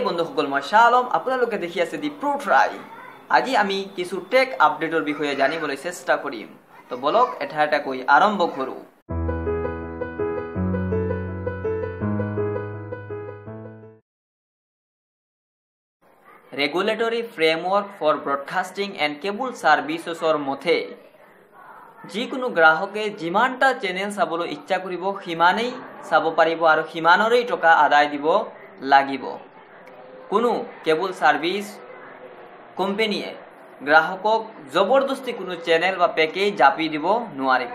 বন্ধুসকল মই শালম আপোনালোকে দেখি আছে দি প্ৰো ট্ৰাই আজি আমি কিছু টেক আপডেটৰ বিষয়ে জানিবলৈ চেষ্টা কৰিম তো বলক এটা এটা কৈ আৰম্ভ কৰো regulatory framework for broadcasting and cable সাৰ্ভিসেছৰ মতে যিকোনো গ্ৰাহকে যিমানটা চেনেল চাবলৈ ইচ্ছা কৰিব সিমানেই চাব পাৰিব আৰু সিমানৰেই টকা আদায় দিব লাগিব কোনো কেবল সাৰ্ভিস কোম্পানিয়ে গ্ৰাহকক জবৰদস্তি কোনো চ্যানেল বা প্যাকেজ জাপি দিব নোৱাৰিব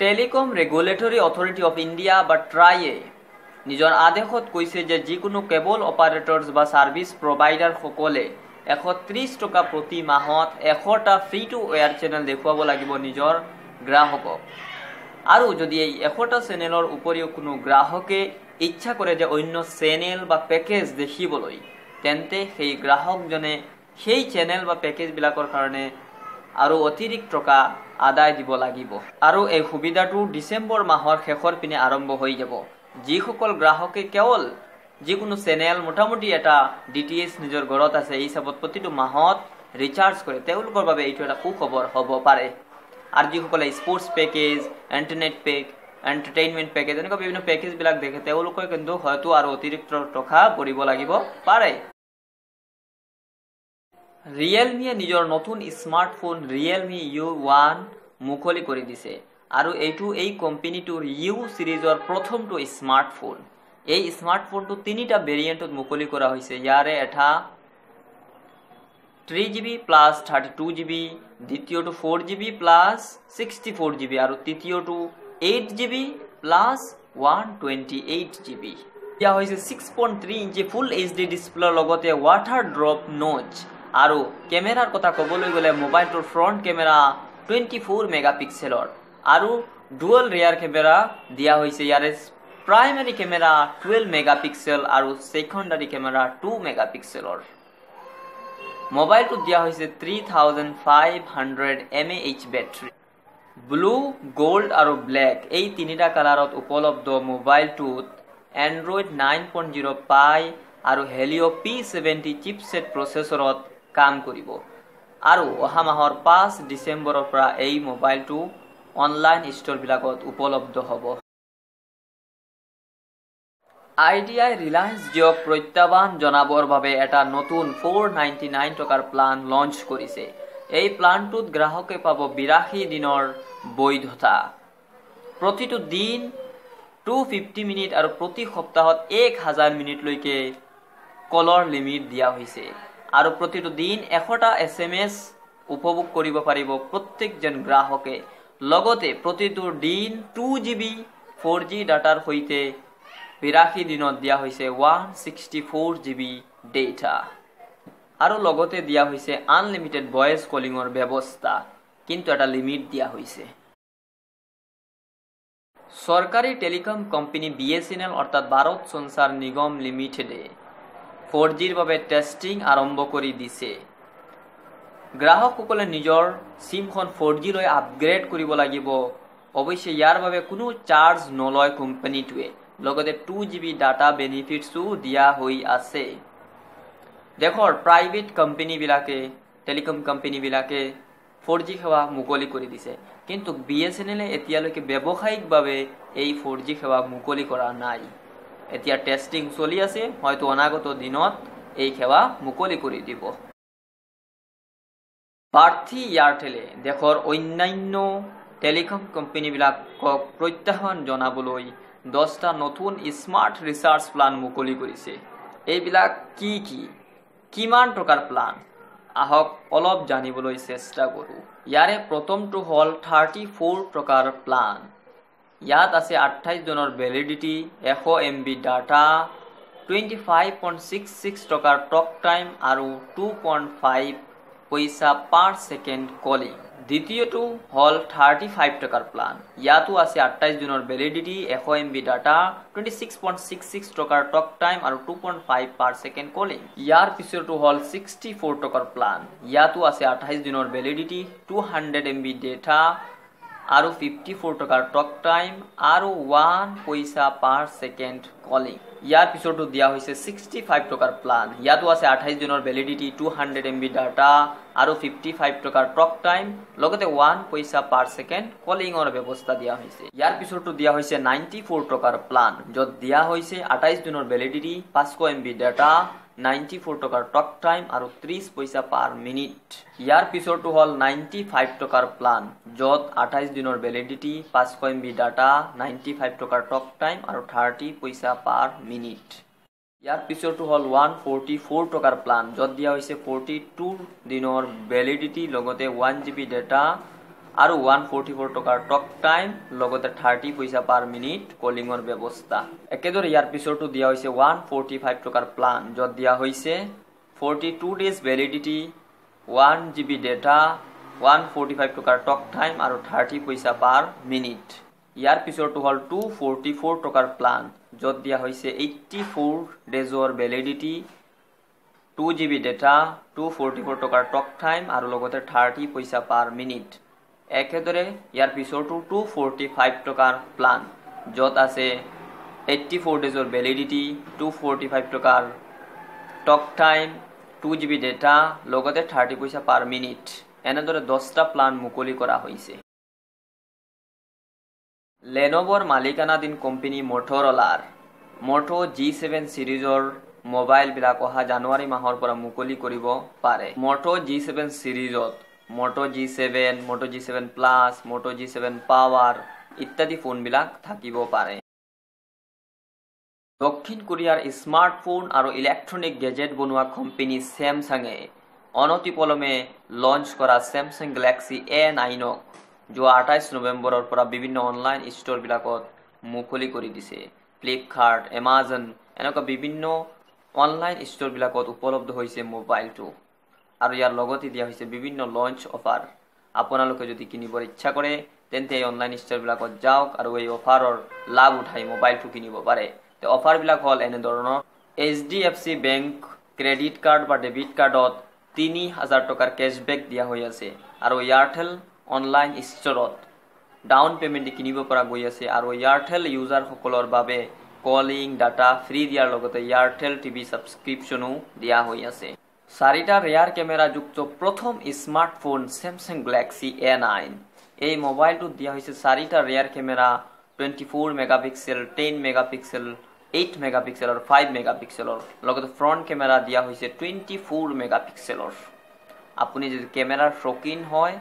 telecom regulatory authority of India বা ট্ৰাইয়ে নিজৰ আদেশত কৈছে যে যিকোনো কেবল অপাৰেটৰ্ছ বা সাৰ্ভিস প্ৰভাইডাৰ সকলে 130 টকা প্ৰতি মাহত 100টা ফ্ৰী টু এয়াৰ চেনেল দেখুৱাব লাগিব নিজৰ গ্ৰাহকক আৰু যদি এই 100টা চেনেলৰ উপৰিও কোনো গ্ৰাহকে ইচ্ছা কৰে যে অন্য চেনেল বা প্যাকেজ দেখিবলৈ তেন্তে সেই গ্ৰাহকজনে সেই চেনেল বা প্যাকেজ বিলাকৰ কাৰণে আৰু অতিৰিক্ত টকা আদায় দিব লাগিব আৰু এই সুবিধাটো ডিসেম্বৰ মাহৰ শেষৰ পিনে আৰম্ভ হৈ যাব যিসকল গ্ৰাহকে কেৱল যিকোনো চেনেল মোটামুটি এটা ডিটিএছ নিজৰ ঘৰত আছে এই হিচাপত প্ৰতিটো মাহত ৰিচাৰ্জ কৰে তেওঁলোকৰ বাবে এইটো এটা সুখবৰ হ'ব পাৰে আৰু যিসকলে sports package internet pack entertainment package এনেকুৱা বিভিন্ন প্যাকেজ বিলাক দেখে তেওঁলোকে কিন্তু হয়তো আৰু অতিৰিক্ত টকা ভৰিব লাগিব পাৰে ৰিয়েলমিয়ে নিজৰ নতুন স্মাৰ্টফোন ৰিয়েলমি U1 মুকলি কৰি দিছে আৰু এইটো এই কোম্পানীটোৰ U সিৰিজৰ প্ৰথমটো স্মাৰ্টফোন এই স্মাৰ্টফোনটো তিনিটা ভেৰিয়েণ্টত মুকলি কৰা হৈছে ইয়াৰে এটা 3GB plus 32GB দ্বিতীয়টো 4GB plus 64GB আৰু তৃতীয়টো 8GB plus 128GB ইয়া হৈছে 6.3 ইঞ্চি ফুল HD ডিসপ্লেৰ লগতে ওয়াটাৰ ড্ৰপ নোচ আৰু ক্যামেৰাৰ কথা ক'বলৈ গ'লে মোবাইলটোৰ ফ্ৰন্ট ক্যামেৰা 24 মেগাপিক্সেলৰ আৰু ডুৱেল ৰিয়াৰ ক্যামেৰা দিয়া হৈছে ইয়াৰে প্ৰাইমাৰী ক্যামেৰা 12 মেগাপিক্সেল আৰু সেকেন্ডাৰী ক্যামেৰা 2 মেগাপিক্সেলৰ মোবাইলটো দিয়া হৈছে 3500 mAh ব্যাটাৰী ব্লু গোল্ড আৰু ব্ল্যাক এই তিনিটা কালাৰত উপলব্ধ মোবাইলটোত Android 9.0 পাই আৰু Helio P70 চিপসেট প্ৰসেসৰত কাম কৰিব আৰু অহা মাহৰ 5 ডিসেম্বৰৰ পৰা এই মোবাইলটো অনলাইন ষ্ট'ৰ বিলাকত উপলব্ধ হ'ব আইডিয়াই ৰিলায়েন্স জিঅ'ক প্ৰত্যাহ্বান জনাবৰ বাবে এটা নতুন 499 টকাৰ প্লান লঞ্চ কৰিছে এই প্লানটোত গ্ৰাহকে পাব 82 দিনৰ বৈধতা প্ৰতিটো দিন 250 মিনিট আৰু প্ৰতি সপ্তাহত 1000 মিনিট লৈকে কলৰ লিমিট দিয়া হৈছে আৰু প্ৰতিটো দিন 100টা SMS উপভোগ কৰিব পাৰিব প্ৰত্যেকজন গ্ৰাহকে লগতে প্ৰতিটো দিন 2GB 4G ডাটাৰ সৈতে 82 দিনত দিয়া হৈছে 164GB ডেটা আৰু লগতে দিয়া হৈছে আনলিমিটেড ভয়েস কলিংৰ ব্যৱস্থা কিন্তু এটা লিমিট দিয়া হৈছে সৰকাৰি টেলিকম কোম্পানি BSNL অৰ্থাৎ ভাৰত সঞ্চাৰ নিগম লিমিটেডে 4Gৰ বাবে টেস্টিং আৰম্ভ কৰি দিছে গ্ৰাহকসকলে নিজৰ সিমখন 4G লৈ আপগ্ৰেড কৰিব লাগিব অৱশ্যে ইয়াৰ বাবে কোনো চাৰ্জ নলয় কোম্পানীটোৱে লগতে 2GB ডাটা বেনিফিটসও দিয়া হৈ আছে দেখৰ প্ৰাইভেট কোম্পানী বিলাকে টেলিকম কোম্পানী বিলাকে 4G সেৱা মুকলি কৰি দিছে কিন্তু BSNL এতিয়ালৈকে ব্যৱসায়িকভাৱে এই 4G সেৱা মুকলি কৰা নাই এতিয়া টেস্টিং চলি আছে হয়তো অনাগত দিনত এই সেৱা মুকলি কৰি দিব ভাৰতী এয়াৰটেলে দেখৰ অন্যান্য টেলিকম কোম্পানী বিলাকক প্ৰত্যাহ্বান জনাবলৈ 10টা নতুন স্মাৰ্ট ৰিচাৰ্জ প্লান মুকলি কৰিছে এইবিলাক কিমান টকাৰ প্লান আহক অলপ জানিবলৈ চেষ্টা কৰো ইয়াৰে প্ৰথমটো হল 34 টকাৰ প্লান ইয়াত আছে 28 দিনৰ ভ্যালিডিটি 100 MB ডাটা 25.66 টকাৰ টক টাইম আৰু 2.5 পইচা পাৰ সেকেন্ড কলিং দ্বিতীয়টো হল 35 টকাৰ প্লান ইয়াতো আছে 28 দিনৰ ভ্যালিডিটি 100 MB ডাটা 26.66 টকাৰ টক টাইম আৰু 2.5 পাৰ সেকেন্ড কলিং ইয়াৰ পিছৰটো হল 64 টকাৰ প্লান ইয়াতো আছে 28 দিনৰ ভ্যালিডিটি 200 MB ডাটা আৰু 54 টকাৰ টক টাইম আৰু 1 পইচা পাৰ সেকেন্ড কলিং। ইয়াৰ পিছতো দিয়া হৈছে 65 টকাৰ প্লান। ইয়াতো আছে 28 দিনৰ ভ্যালিডিটি, 200 MB ডাটা আৰু 55 টকাৰ টক টাইম, লগতে 1 পইচা পাৰ সেকেন্ড কলিংৰ ব্যৱস্থা দিয়া হৈছে। ইয়াৰ পিছতো দিয়া হৈছে 94 টকাৰ প্লান, য'ত দিয়া হৈছে 28 দিনৰ ভ্যালিডিটি, 500 MB ডাটা, 94 টকাৰ টক টাইম আৰু 30 পইচা পাৰ মিনিট। ইয়াৰ পিছতো হল 95 টকাৰ প্লান, য'ত 28 দিনৰ ভ্যালিডিটি, 500 MB ডাটা, 95 টকাৰ টক টাইম আৰু 30 পইচা পাৰ মিনিট। ইয়াৰ পিছতো হল 144 টকাৰ প্লান, য'ত দিয়া হৈছে 42 দিনৰ ভ্যালিডিটি, লগতে 1 GB ডাটা আৰু 144 টকাৰ টক টাইম, লগতে 30 পইচা পাৰ মিনিট কলিংৰ ব্যৱস্থা। একেদৰে ইয়াৰ পিছতো দিয়া হৈছে 145 টকাৰ প্লান, য'ত দিয়া হৈছে 42 ডেজ ভ্যালিডিটি, 1 GB ডাটা, 145 টকাৰ টক টাইম আৰু 30 পইচা পাৰ মিনিট। ইয়াৰ পিছতো হল 244 টকাৰ প্লান, য'ত দিয়া হৈছে 84 ডেজৰ ভ্যালিডিটি, 2 GB ডাটা, 244 টকাৰ টক টাইম আৰু লগতে 30 পইচা পাৰ মিনিট। একেদৰে ইয়াৰ পিছতো 245 টকাৰ প্লান, য'ত আছে 84 ডেজৰ ভ্যালিডিটি, 245 টকাৰ টক টাইম, 2 GB ডাটা, লগতে 30 পইচা পাৰ মিনিট। এনেদৰে 10টা প্লান মুকলি কৰা হৈছে। লেনোভোৰ মালিকানাধীন কোম্পানী মটৰলাৰ মটো G7 সিৰিজৰ মোবাইল বিলাক অহা জানুৱাৰী মাহৰ পৰা মুকলি কৰিব পাৰে। মটো G7 সিৰিজত মটো G7, মটো G7 প্লাস, মটো G7 পাৱাৰ ইত্যাদি ফোন বিলাক থাকিব পাৰে। দক্ষিণ কোৰিয়াৰ স্মাৰ্টফোন আৰু ইলেক্ট্ৰনিক গেজেট বনোৱা কোম্পানী স্যামসাঙে অনতিপলমে লঞ্চ কৰা স্যামসাং গ্যালাক্সি A9ক যোৱা 28 নৱেম্বৰৰ পৰা বিভিন্ন অনলাইন ষ্ট'ৰ বিলাকত মুকলি কৰি দিছে। ফ্লিপকাৰ্ট, এমাজন এনেকুৱা বিভিন্ন অনলাইন ষ্ট'ৰ বিলাকত উপলব্ধ হৈছে মোবাইলটো, আৰু ইয়াৰ লগতে দিয়া হৈছে বিভিন্ন লঞ্চ অফাৰ। আপোনালোকে যদি কিনিবৰ ইচ্ছা কৰে তেন্তে এই অনলাইন ষ্ট'ৰ বিলাকত যাওক আৰু এই অফাৰৰ লাভ উঠাই মোবাইলটো কিনিব পাৰে। তে অফাৰ বিলাক হল এনে ধৰণৰ: HDFC বেংক ক্ৰেডিট কাৰ্ড বা ডেবিট কাৰ্ডত 3000 টকাৰ কেশবেক দিয়া হৈ আছে, আৰু এয়াৰটেল অনলাইন ষ্ট'ৰত ডাউন পেমেন্ট কিনিব পৰা গৈ আছে, আৰু এয়াৰটেল ইউজাৰ সকলৰ বাবে কলিং ডাটা ফ্ৰী দিয়াৰ লগতে এয়াৰটেল টিভি সাবস্ক্ৰিপশনো দিয়া হৈ আছে। 4টা ৰেয়াৰ কেমেৰা যুক্ত প্ৰথম স্মাৰ্টফোন স্যামসাং গ্যালাক্সি A9। এই মোবাইলটো দিয়া হৈছে 4টা rare camera, 24 megapixel, 10 megapixel, 8 megapixel আৰু 5 মেগাপিক্সেলৰ, লগতে ফ্ৰণ্ট কেমেৰা দিয়া হৈছে 24 মেগাপিক্সেলৰ। আপুনি যদি কেমেৰাৰ শৌখিন হয়,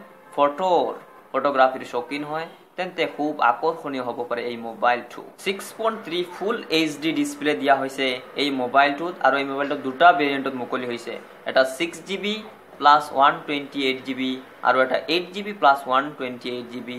ফটোগ্ৰাফিৰ শৌখিন হয়, তেন্তে খুব আকৰ্ষণীয় হ'ব পাৰে এই মোবাইলটো। 6.3 ফুল HD ডিসপ্লে দিয়া হৈছে এই মোবাইলটোত, আৰু এই মোবাইলটো দুটা ভেৰিয়েণ্টত মুকলি হৈছে। এটা 6GB প্লাস 128GB আৰু এটা 8GB প্লাস 128GB,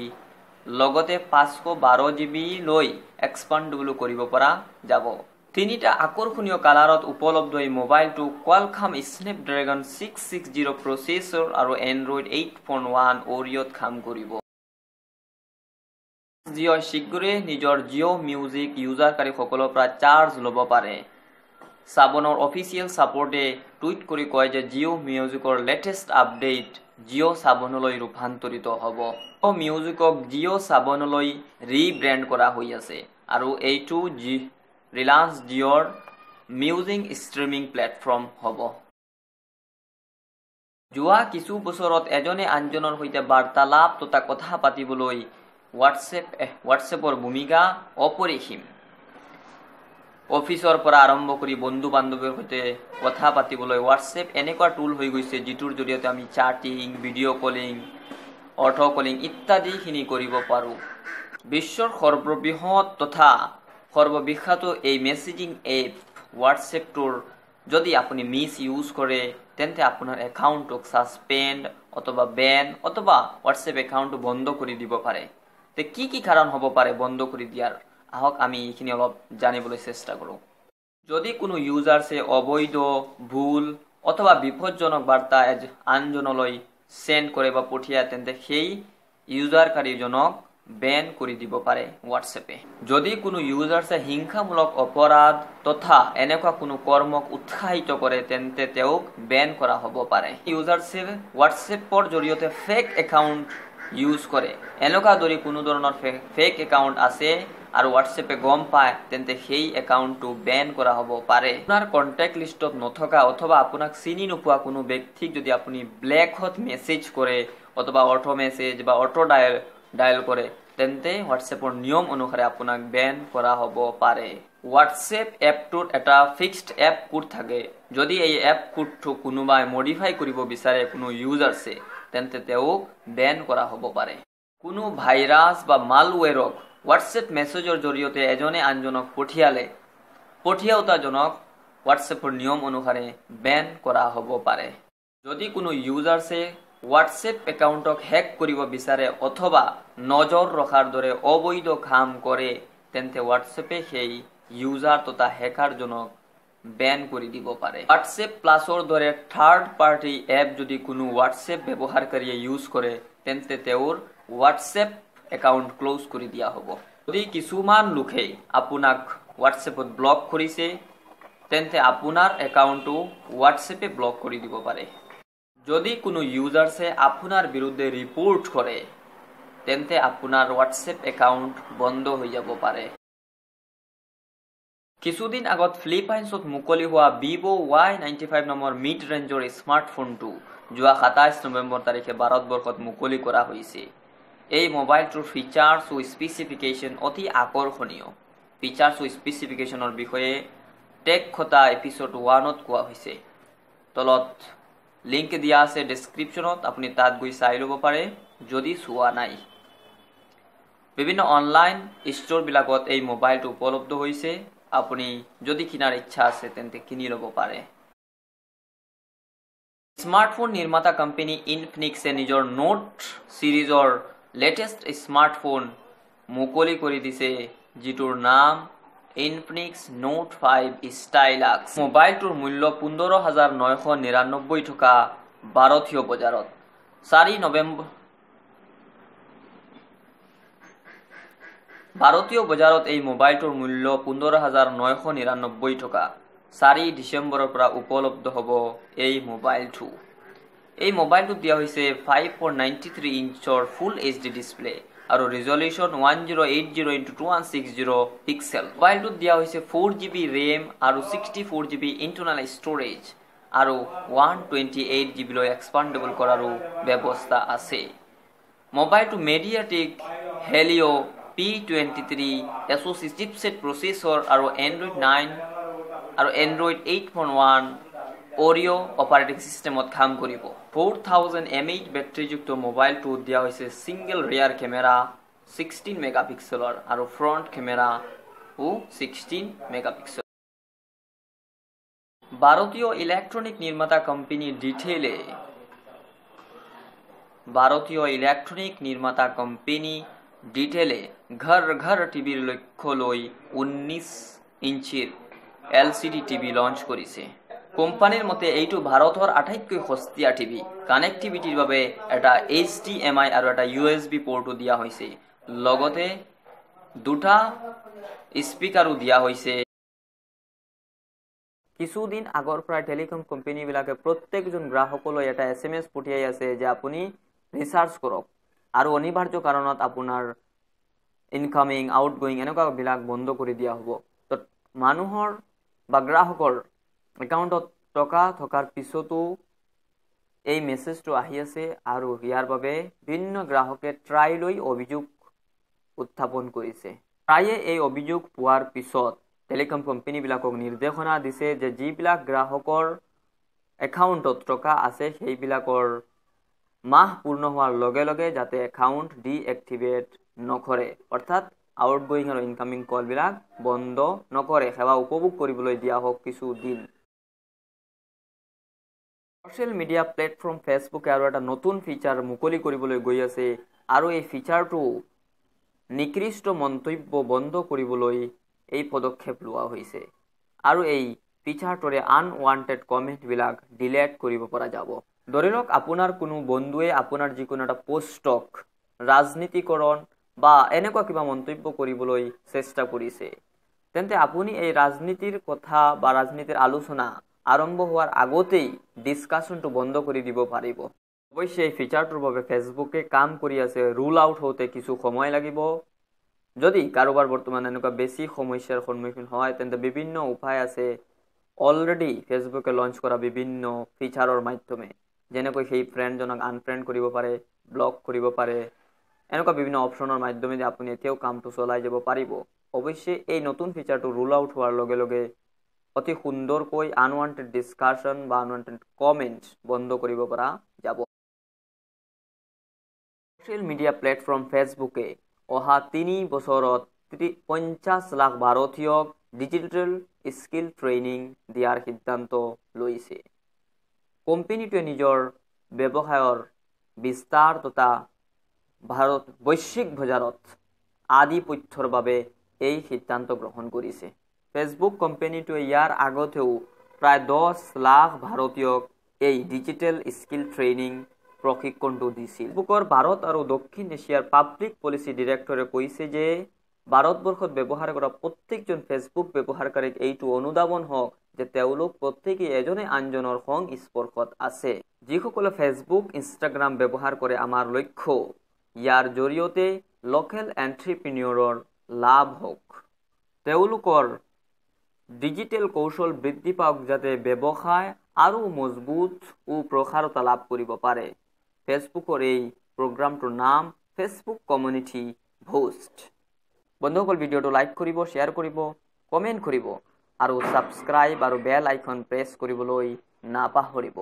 লগতে 512GB লৈ এক্সপান্ডেবল কৰিব পৰা যাব। তিনিটা আকৰ্ষণীয় কালাৰত উপলব্ধ এই মোবাইলটো কোৱালকম স্নেপড্ৰেগন 660 প্ৰচেছৰ আৰু এণ্ড্ৰইড 8.1 অৰিঅ'ত কাম কৰিব। জিঅ' শীঘ্ৰে নিজৰ জিঅ' মিউজিক ইউজাৰকাৰীসকলৰ পৰা চাৰ্জ ল'ব পাৰে। সাবনৰ অফিচিয়েল সাপোৰ্টে টুইট কৰি কয় যে জিঅ' মিউজিকৰ লেটেষ্ট আপডেট জিঅ' সাবনলৈ ৰূপান্তৰিত হ'ব। মিউজিকক জিঅ' সাবনলৈ ৰিব্ৰেণ্ড কৰা হৈ আছে, আৰু এইটো ৰিলায়েন্স জিঅ'ৰ মিউজিক ষ্ট্ৰিমিং প্লেটফৰ্ম হ'ব। যোৱা কিছু বছৰত এজনে আনজনৰ সৈতে বাৰ্তালাপ তথা কথা পাতিবলৈ হোৱাটছএপৰ ভূমিকা অপৰিসীম। অফিচৰ পৰা আৰম্ভ কৰি বন্ধু বান্ধৱীৰ সৈতে কথা পাতিবলৈ হোৱাটছএপ এনেকুৱা টুল হৈ গৈছে যিটোৰ জৰিয়তে আমি chatting, video' calling, audio' calling ইত্যাদিখিনি কৰিব পাৰোঁ। বিশ্বৰ সৰ্ববৃহৎ তথা সৰ্ববিখ্যাত এই মেছেজিং এপ হোৱাটছএপটোৰ যদি আপুনি ইউজ কৰে তেন্তে আপোনাৰ একাউণ্টক ছাছপেণ্ড অথবা বেন অথবা হোৱাটছএপ একাউণ্টটো বন্ধ কৰি দিব পাৰে। তে কি কাৰণ হ'ব পাৰে বন্ধ কৰি দিয়াৰ, আহক আমি এইখিনি অলপ জানিবলৈ চেষ্টা কৰোঁ। যদি কোনো ইউজাৰ্ছে অবৈধ, ভুল অথবা বিপদজনক বাৰ্তা আনজনলৈ সেন্ড কৰে বা পঠিয়ায় তেন্তে সেই ইউজাৰকাৰীজনক বেন কৰি দিব পাৰে হোৱাটছএপে। যদি কোনো ইউজাৰ্ছে হিংসামূলক অপৰাধ তথা এনেকুৱা কোনো কৰ্মক উৎসাহিত কৰে তেন্তে তেওঁক বেন কৰা হ'ব পাৰে। ইউজাৰ্ছে হোৱাটছএপৰ জৰিয়তে ফেক একাউণ্ট ইউজ কৰে এনেকুৱা দৰে কোনো ধৰণৰ ফেক একাউণ্ট আছে আৰু হোৱাটছএপে গম পায় তেন্তে সেই একাউণ্টটো বেন কৰা হ'ব পাৰে আপোনাৰ কণ্টেক্ট লিষ্টত নথকা অথবা আপোনাক চিনি নোপোৱা কোনো ব্যক্তিক যদি আপুনি ব্লেকত মেছেজ কৰে অথবা অটো মেছেজ বা অটো ডায়েল কৰে তেন্তে হোৱাটছএপৰ নিয়ম অনুসাৰে আপোনাক বেন কৰা হ'ব পাৰে হোৱাটছএপ এপটোত এটা ফিক্সড এপ কোড থাকে যদি এই এপ কোডটো কোনোবাই মডিফাই কৰিব বিচাৰে কোনো ইউজাৰছে তেন্তে তেওঁক বেন কৰা হ'ব পাৰে কোনো ভাইৰাছ বা মালৱেৰক হোৱাটছএপ মেছেজৰ জৰিয়তে এজনে আনজনক পঠিয়াওতাজনক হোৱাটছএপৰ নিয়ম অনুসাৰে বেন কৰা হ'ব পাৰে যদি কোনো ইউজাৰছে হোৱাটছএপ একাউণ্টক হেক কৰিব বিচাৰে অথবা নজৰ ৰখাৰ দৰে অবৈধ কাম কৰে তেন্তে হোৱাটছএপে সেই ইউজাৰ তথা হেকাৰজনক বেন কৰি দিব পাৰে হোৱাটছএপ প্লাছৰ দৰে থাৰ্ড পাৰ্টি এপ যদি কোনো হোৱাটছএপ ব্যৱহাৰকাৰীয়ে ইউজ কৰে তেন্তে তেওঁৰ হোৱাটছএপ একাউণ্ট ক্লোজ কৰি দিয়া হ'ব যদি কিছুমান লোকে আপোনাক হোৱাটছএপত ব্লক কৰিছে তেন্তে আপোনাৰ একাউণ্টটো হোৱাটছএপে ব্লক কৰি দিব পাৰে যদি কোনো ইউজাৰছে আপোনাৰ বিৰুদ্ধে ৰিপোৰ্ট কৰে তেন্তে আপোনাৰ হোৱাটছএপ একাউণ্ট বন্ধ হৈ যাব পাৰে কিছুদিন আগত ফিলিপাইনছত মুকলি হোৱা ভিভো Y95 নামৰ মিড ৰেঞ্জৰ স্মাৰ্টফোনটো যোৱা 27 নৱেম্বৰ তাৰিখে ভাৰতবৰ্ষত মুকলি কৰা হৈছে এই মোবাইলটোৰ ফিচাৰ্ছ ও স্পেচিফিকেশ্যন অতি আকৰ্ষণীয় ফিচাৰ্ছ ও স্পেচিফিকেশ্যনৰ বিষয়ে টেক কথা এপিছড 1ত কোৱা হৈছে তলত লিংক দিয়া আছে ডেছক্ৰিপশ্যনত আপুনি তাত গৈ চাই ল'ব পাৰে যদি চোৱা নাই বিভিন্ন অনলাইন ষ্ট'ৰবিলাকত এই মোবাইলটো উপলব্ধ হৈছে আপুনি যদি কিনাৰ ইচ্ছা আছে তেন্তে কিনি ল'ব পাৰে স্মাৰ্টফোন নিৰ্মাতা কোম্পানী ইনফিনিক্সে নিজৰ নোট সিৰিজৰ লেটেষ্ট স্মাৰ্টফোন মুকলি কৰি দিছে যিটোৰ নাম ইনফিনিক্স নোট 5 ষ্টাইলাক্স মোবাইলটোৰ মূল্য 15,999 টকা ভাৰতীয় বজাৰত 4 নৱেম্বৰ ভাৰতীয় বজাৰত এই মোবাইলটোৰ মূল্য 15,999 টকা 4 ডিচেম্বৰৰ পৰা উপলব্ধ হ'ব এই মোবাইলটো এই মোবাইলটোত দিয়া হৈছে 5.93 ইঞ্চৰ ফুল HD ডিসপ্লে আৰু ৰিজলিউশন 1080x2160 পিক্সেল মোবাইলটোত দিয়া হৈছে 4GB RAM আৰু 64GB ইন্টাৰনাল ষ্টৰেজ আৰু 128GB লৈ এক্সপান্ডেবল কৰাৰো ব্যৱস্থা আছে মোবাইলটো MediaTek Helio P23 SoC chipset processor আৰু Android 9 আৰু Android 8.1 Oreo operating systemত কাম কৰিব 4000 mAh বেটাৰীযুক্ত মোবাইলটো দিয়া হৈছে সিঙ্গেল ৰিয়াৰ কেমেৰা 16 মেগাপিক্সেলৰ আৰু ফ্ৰণ্ট কেমেৰা ও 16 মেগাপিক্সেল ভাৰতীয় ইলেক্ট্ৰনিক নিৰ্মাতা কোম্পানী ডিটেলে ঘৰ টিভিৰ লক্ষ্য লৈ 19 ইঞ্চিৰ LCD টিভি লঞ্চ কৰিছে কোম্পানীৰ মতে এইটো ভাৰতৰ আটাইতকৈ সস্তীয়া টিভি কানেক্টিভিটিৰ বাবে এটা HDMI আৰু এটা USB পোৰ্টও দিয়া হৈছে লগতে দুটা স্পিকাৰো দিয়া হৈছে কিছুদিন আগৰ পৰা টেলিকম কোম্পানীবিলাকে প্ৰত্যেকজন গ্ৰাহকলৈ এটা SMS পঠিয়াই আছে যে আপুনি ৰিচাৰ্জ কৰক আৰু অনিবাৰ্য কাৰণত আপোনাৰ ইনকামিং আউটগোইং এনেকুৱা বিলাক বন্ধ কৰি দিয়া হ'ব তো মানুহৰ বা গ্ৰাহকৰ একাউণ্টত টকা থকাৰ পিছতো এই মেছেজটো আহি আছে আৰু ইয়াৰ বাবে বিভিন্ন গ্ৰাহকে ট্ৰাই লৈ অভিযোগ উত্থাপন কৰিছে প্ৰায়ে এই অভিযোগ পোৱাৰ পিছত টেলিকম কোম্পানীবিলাকক নিৰ্দেশনা দিছে যে যিবিলাক গ্ৰাহকৰ একাউণ্টত টকা আছে সেইবিলাকৰ মাহ পূৰ্ণ হোৱাৰ লগে লগে যাতে একাউণ্ট ডিএক্টিভেট নকৰে অৰ্থাৎ আউটগোইং আৰু ইনকামিং কলবিলাক বন্ধ নকৰে সেৱা উপভোগ কৰিবলৈ দিয়া হওক কিছু দিন সোশ্যাল মিডিয়া প্লেটফৰ্ম ফেচবুকে আৰু এটা নতুন ফিচাৰ মুকলি কৰিবলৈ গৈ আছে আৰু এই ফিচাৰটো নিকৃষ্ট মন্তব্য বন্ধ কৰিবলৈ এই পদক্ষেপ লোৱা হৈছে আৰু এই ফিচাৰটোৰে আনৱান্টেড কমেন্টবিলাক ডিলিট কৰিব পৰা যাব ধৰি লওক আপোনাৰ কোনো বন্ধুৱে আপোনাৰ যিকোনো এটা পোষ্টক ৰাজনীতিকৰণ বা এনেকুৱা কিবা মন্তব্য কৰিবলৈ চেষ্টা কৰিছে তেন্তে আপুনি এই ৰাজনীতিৰ কথা বা ৰাজনীতিৰ আলোচনা আৰম্ভ হোৱাৰ আগতেই ডিসকাশনটো বন্ধ কৰি দিব পাৰিব অৱশ্যে এই ফিচাৰটোৰ বাবে ফেচবুকে কাম কৰি আছে, ৰুল আউট হওঁতে কিছু সময় লাগিব। যদি কাৰোবাৰ বৰ্তমান এনেকুৱা বেছি সমস্যাৰ সন্মুখীন হয় তেন্তে বিভিন্ন উপায় আছে অলৰেডি ফেচবুকে লঞ্চ কৰা বিভিন্ন ফিচাৰৰ মাধ্যমে, যেনেকৈ সেই ফ্ৰেণ্ডজনক আনফ্ৰেণ্ড কৰিব পাৰে, ব্লক কৰিব পাৰে, এনেকুৱা বিভিন্ন অপশ্যনৰ মাধ্যমেদি আপুনি এতিয়াও কামটো চলাই যাব পাৰিব। অৱশ্যে এই নতুন ফিচাৰটো ৰুল আউট হোৱাৰ লগে লগে অতি সুন্দৰকৈ আনৱান্টেড ডিছকাশ্যন বা আনৱান্টেড কমেণ্ট বন্ধ কৰিব পৰা যাব। ছ'চিয়েল মিডিয়া প্লেটফৰ্ম ফেচবুকে অহা 3 বছৰত 50 লাখ ভাৰতীয়ক ডিজিটেল স্কিল ট্ৰেইনিং দিয়াৰ সিদ্ধান্ত লৈছে। কোম্পানীটোৱে নিজৰ ব্যৱসায়ৰ বিস্তাৰ তথা বৈশ্বিক বজাৰত আধিপত্যৰ বাবে এই সিদ্ধান্ত গ্ৰহণ কৰিছে। ফেচবুক কোম্পানীটোৱে ইয়াৰ আগতেও প্ৰায় 10 লাখ ভাৰতীয়ক এই ডিজিটেল স্কিল ট্ৰেইনিং প্ৰশিক্ষণটো দিছিল। ফেচবুকৰ ভাৰত আৰু দক্ষিণ এছিয়াৰ পাব্লিক পলিচি ডিৰেক্টৰে কৈছে যে ভাৰতবৰ্ষত ব্যৱহাৰ কৰা প্ৰত্যেকজন ফেচবুক ব্যৱহাৰকাৰীক এইটো অনুধাৱন হওক যে তেওঁলোক প্ৰত্যেকেই এজনে আনজনৰ সংস্পৰ্শত আছে। যিসকলে ফেচবুক, ইনষ্টাগ্ৰাম ব্যৱহাৰ কৰে, আমাৰ লক্ষ্য ইয়াৰ জৰিয়তে লোকেল এণ্ট্ৰপ্ৰিনিয়ৰৰ লাভ হওক, তেওঁলোকৰ ডিজিটেল কৌশল বৃদ্ধি পাওক, যাতে ব্যৱসায় আৰু মজবুত ও প্ৰসাৰতা লাভ কৰিব পাৰে। ফেচবুকৰ এই প্ৰগ্ৰামটোৰ নাম ফেচবুক কমিউনিটি বুষ্ট। বন্ধুসকল, ভিডিঅ'টো লাইক কৰিব, শ্বেয়াৰ কৰিব, কমেণ্ট কৰিব আৰু ছাবস্ক্ৰাইব আৰু বেল আইকন প্ৰেছ কৰিবলৈ নাপাহৰিব।